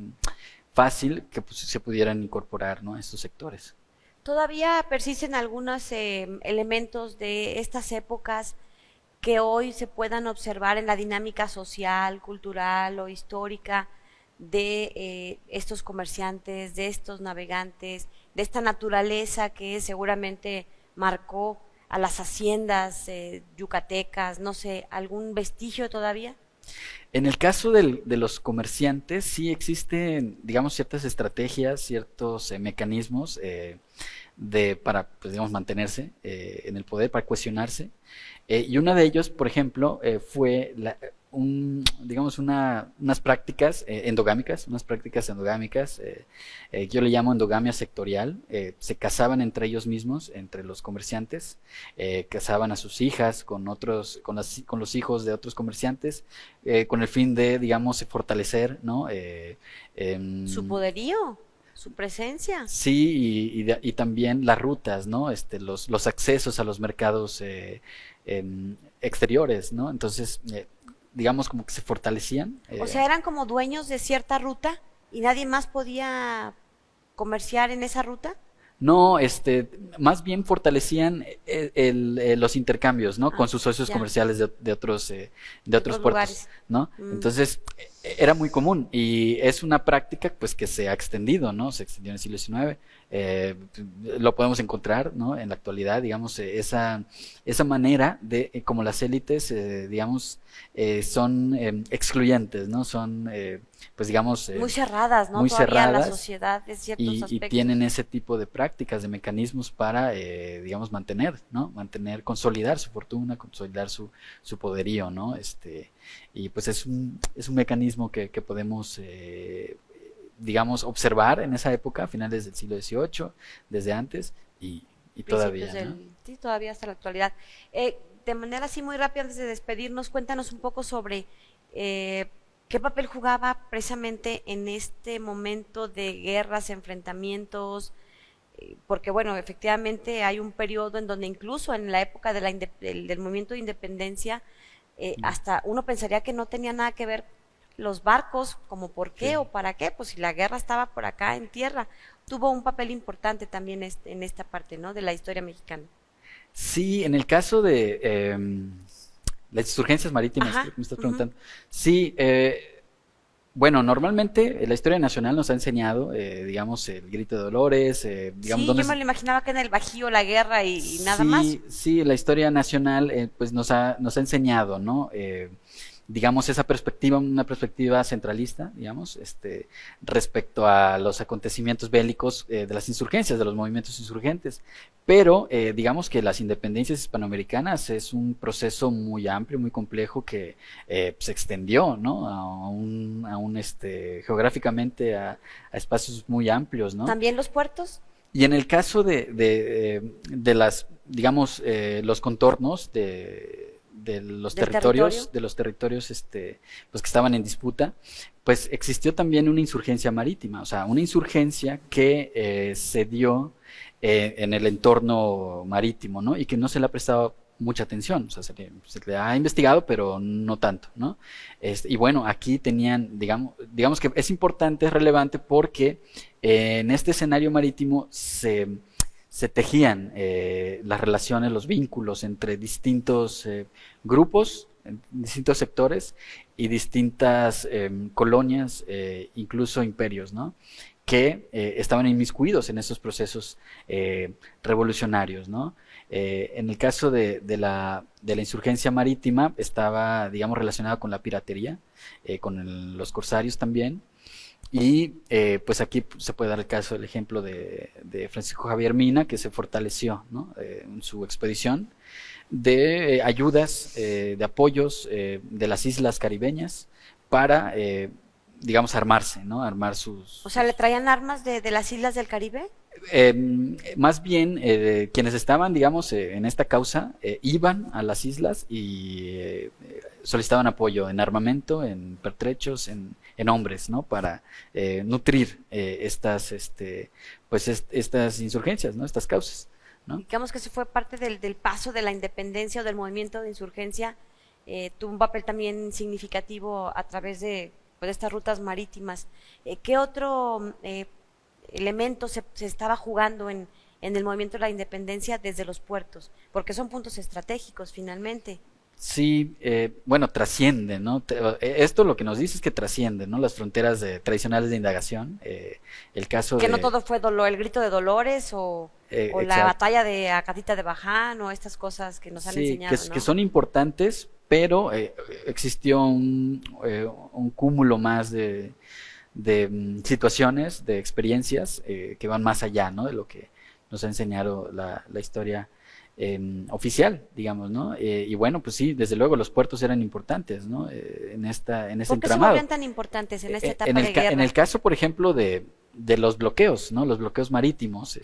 fácil que pues, se pudieran incorporar, ¿no?, a estos sectores. Todavía persisten algunos elementos de estas épocas que hoy se puedan observar en la dinámica social, cultural o histórica de estos comerciantes, de estos navegantes, de esta naturaleza que seguramente marcó a las haciendas yucatecas, no sé, algún vestigio todavía. En el caso de los comerciantes, sí existen, digamos, ciertas estrategias, ciertos mecanismos para, pues, digamos, mantenerse en el poder, para cuestionarse. Y uno de ellos, por ejemplo, fue digamos, unas prácticas endogámicas, yo le llamo endogamia sectorial. Se casaban entre ellos mismos, entre los comerciantes, casaban a sus hijas con los hijos de otros comerciantes, con el fin de, digamos, fortalecer, ¿no?, su poderío, su presencia. Sí, y también las rutas, ¿no? Los accesos a los mercados exteriores, ¿no? Entonces, digamos, como que se fortalecían. O sea, eran como dueños de cierta ruta y nadie más podía comerciar en esa ruta. No, más bien fortalecían los intercambios, ¿no? Con sus socios ya. comerciales de otros puertos, lugares. ¿no? Entonces, era muy común y es una práctica, pues, que se ha extendido, ¿no? Se extendió en el siglo XIX. Lo podemos encontrar, ¿no?, en la actualidad, digamos, esa manera de, como las élites, digamos, son excluyentes, ¿no? Son, pues, digamos, muy cerradas, ¿no? Muy Todavía cerradas, la sociedad de ciertos y aspectos. tienen ese tipo de prácticas, de mecanismos para, digamos, consolidar su fortuna, consolidar su poderío, ¿no? Y pues es un mecanismo que podemos, digamos, observar en esa época, a finales del siglo XVIII, desde antes, y todavía, ¿no? Sí, todavía hasta la actualidad. De manera así muy rápida, antes de despedirnos, cuéntanos un poco sobre qué papel jugaba precisamente en este momento de guerras, enfrentamientos, porque bueno, efectivamente hay un periodo en donde incluso en la época de del movimiento de independencia, hasta uno pensaría que no tenía nada que ver los barcos, como por qué Sí. o para qué, pues si la guerra estaba por acá en tierra. Tuvo un papel importante también en esta parte, ¿no?, de la historia mexicana. Sí, en el caso de las insurgencias marítimas, Ajá, creo que me estás preguntando. Sí, bueno, normalmente la historia nacional nos ha enseñado, digamos, el Grito de Dolores, digamos, Sí, yo me lo imaginaba que en el Bajío la guerra y nada más. Sí, la historia nacional, pues nos ha enseñado, ¿no? Digamos, esa perspectiva, una perspectiva centralista, digamos, respecto a los acontecimientos bélicos de las insurgencias, de los movimientos insurgentes. Pero, digamos que las independencias hispanoamericanas es un proceso muy amplio, muy complejo, que se extendió, ¿no?, geográficamente a espacios muy amplios, ¿no? ¿También los puertos? Y en el caso de las, digamos, los contornos de los territorios, pues, que estaban en disputa, pues existió también una insurgencia marítima, o sea, una insurgencia que se dio en el entorno marítimo, ¿no? Y que no se le ha prestado mucha atención, o sea, se le ha investigado, pero no tanto, ¿no? Y bueno, aquí tenían, digamos que es importante, es relevante, porque en este escenario marítimo se tejían las relaciones, los vínculos entre distintos grupos distintos sectores y distintas colonias, incluso imperios, ¿no? Que estaban inmiscuidos en estos procesos revolucionarios, ¿no? En el caso de la insurgencia marítima estaba, digamos, relacionada con la piratería, con los corsarios también, y pues aquí se puede dar el caso, el ejemplo de Francisco Javier Mina, que se fortaleció, ¿no? En su expedición de ayudas, de apoyos de las islas caribeñas para, digamos, armarse, ¿no? Armar sus... O sea, ¿le traían armas de las islas del Caribe? Más bien, quienes estaban, digamos, en esta causa, iban a las islas y solicitaban apoyo en armamento, en pertrechos, en hombres, ¿no? Para nutrir estas insurgencias, ¿no? Estas causas, ¿no? Digamos que eso fue parte del paso de la independencia o del movimiento de insurgencia, tuvo un papel también significativo a través de estas rutas marítimas. ¿Qué otro elemento se estaba jugando en el movimiento de la independencia desde los puertos? Porque son puntos estratégicos finalmente. Sí, bueno, trasciende, ¿no? Esto lo que nos dice es que trasciende, ¿no? Las fronteras tradicionales de indagación. El caso que de... no todo fue el grito de Dolores o la batalla de Acatita de Baján o estas cosas que nos han enseñado, ¿no? Que son importantes, pero existió un cúmulo más de situaciones, de experiencias que van más allá, ¿no? De lo que nos ha enseñado la historia oficial, digamos, ¿no? Y bueno, pues sí, desde luego los puertos eran importantes, ¿no? En ese entramado. ¿Por qué se volvían tan importantes en esta etapa de guerra? En el caso, por ejemplo, de los bloqueos, ¿no? Los bloqueos marítimos,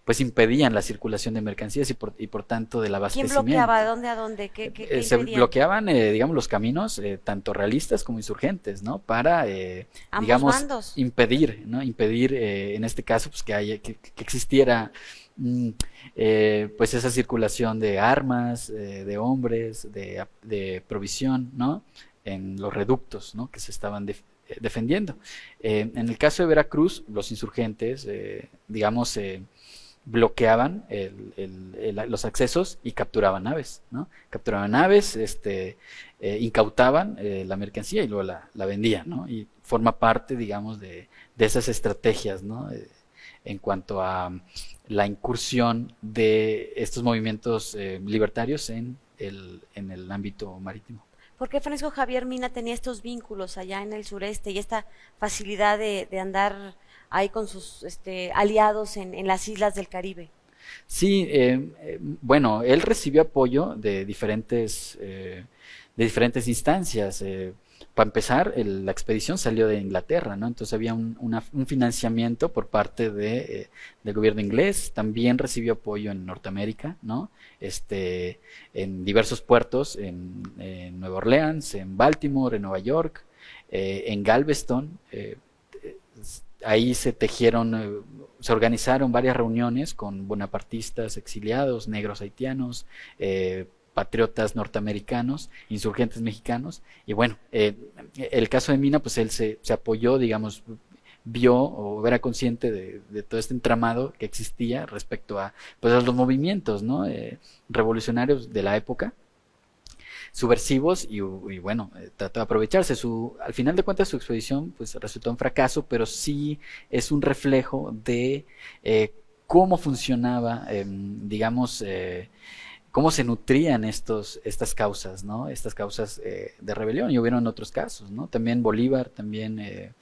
pues impedían la circulación de mercancías y por tanto del abastecimiento. ¿Quién bloqueaba? ¿De dónde a dónde? ¿Qué se bloqueaban, digamos, los caminos, tanto realistas como insurgentes, ¿no? Para, digamos, bandos. impedir, ¿no? Impedir, en este caso, pues que existiera pues esa circulación de armas, de hombres, de provisión, ¿no? En los reductos, ¿no? Que se estaban defendiendo. En el caso de Veracruz, los insurgentes, digamos, bloqueaban los accesos y capturaban naves, ¿no? Capturaban naves, incautaban la mercancía y luego la vendían, ¿no? Y forma parte, digamos, de esas estrategias, ¿no? En cuanto a la incursión de estos movimientos libertarios en el ámbito marítimo. ¿Por qué Francisco Javier Mina tenía estos vínculos allá en el sureste y esta facilidad de andar ahí con sus aliados en las islas del Caribe? Sí, bueno, él recibió apoyo de diferentes instancias. Para empezar, la expedición salió de Inglaterra, ¿no? Entonces había un financiamiento por parte del gobierno inglés. También recibió apoyo en Norteamérica, ¿no? En diversos puertos, en Nueva Orleans, en Baltimore, en Nueva York, en Galveston. Ahí se organizaron varias reuniones con bonapartistas exiliados, negros haitianos, patriotas norteamericanos, insurgentes mexicanos, y bueno, el caso de Mina, pues él se apoyó, digamos, vio o era consciente de todo este entramado que existía respecto a, pues, a los movimientos, ¿no? Revolucionarios de la época, subversivos, y bueno, trató de aprovecharse. Al final de cuentas su expedición pues resultó un fracaso, pero sí es un reflejo de cómo funcionaba, digamos, cómo se nutrían estas causas, ¿no? Estas causas de rebelión, y hubieron otros casos, ¿no? También Bolívar también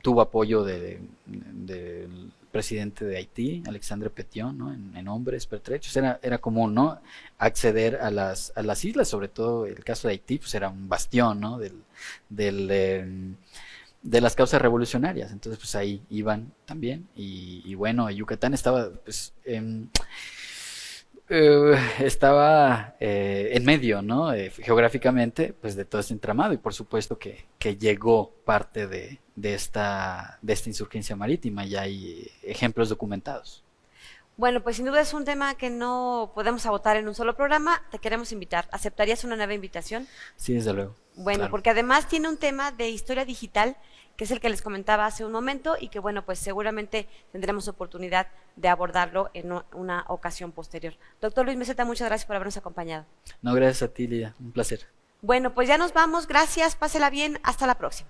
tuvo apoyo del presidente de Haití, Alexandre Petion, ¿no? En hombres, pertrechos. Era común, ¿no? Acceder a las islas, sobre todo el caso de Haití, pues era un bastión, ¿no? De las causas revolucionarias. Entonces, pues ahí iban también. Y bueno, Yucatán estaba, pues, estaba en medio, ¿no? Geográficamente, pues de todo este entramado, y por supuesto que llegó parte de esta insurgencia marítima, y hay ejemplos documentados. Bueno, pues sin duda es un tema que no podemos agotar en un solo programa. Te queremos invitar. ¿Aceptarías una nueva invitación? Sí, desde luego. Bueno, Claro. porque además tiene un tema de historia digital, que es el que les comentaba hace un momento y que, bueno, pues seguramente tendremos oportunidad de abordarlo en una ocasión posterior. Doctor Luis Meseta, muchas gracias por habernos acompañado. No, gracias a ti, Lidia. Un placer. Bueno, pues ya nos vamos. Gracias, pásela bien. Hasta la próxima.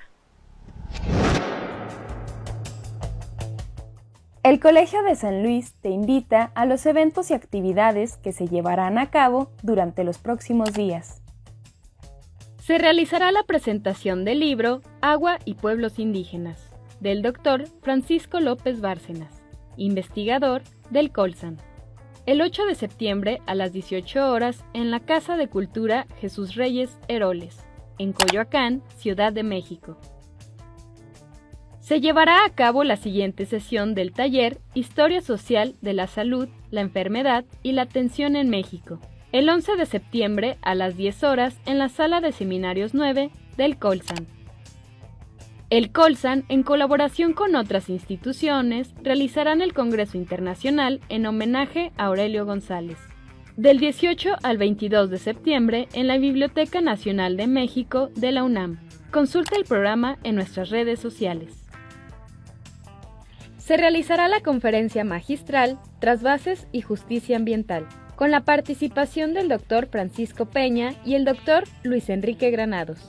El Colegio de San Luis te invita a los eventos y actividades que se llevarán a cabo durante los próximos días. Se realizará la presentación del libro Agua y Pueblos Indígenas, del doctor Francisco López Bárcenas, investigador del Colsan. El 8 de septiembre a las 18 horas en la Casa de Cultura Jesús Reyes Heroles, en Coyoacán, Ciudad de México. Se llevará a cabo la siguiente sesión del taller Historia Social de la Salud, la Enfermedad y la Atención en México, el 11 de septiembre a las 10 horas en la Sala de Seminarios 9 del Colsan. El Colsan, en colaboración con otras instituciones, realizarán el Congreso Internacional en homenaje a Aurelio González, del 18 al 22 de septiembre en la Biblioteca Nacional de México de la UNAM. Consulta el programa en nuestras redes sociales. Se realizará la conferencia magistral Trasvases y Justicia Ambiental, con la participación del Dr. Francisco Peña y el Dr. Luis Enrique Granados,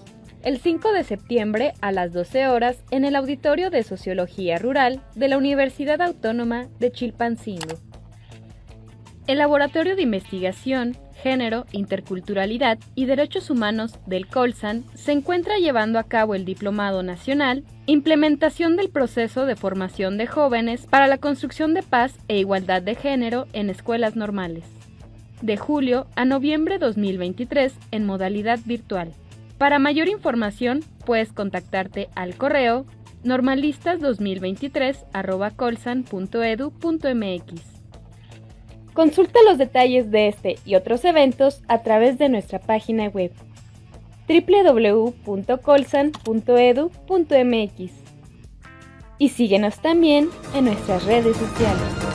el 5 de septiembre a las 12 horas en el Auditorio de Sociología Rural de la Universidad Autónoma de Chilpancingo. El Laboratorio de Investigación, Género, Interculturalidad y Derechos Humanos del Colsan se encuentra llevando a cabo el Diplomado Nacional Implementación del Proceso de Formación de Jóvenes para la Construcción de Paz e Igualdad de Género en Escuelas Normales, de julio a noviembre 2023 en modalidad virtual. Para mayor información, puedes contactarte al correo normalistas2023@colsan.edu.mx. Consulta los detalles de este y otros eventos a través de nuestra página web www.colsan.edu.mx y síguenos también en nuestras redes sociales.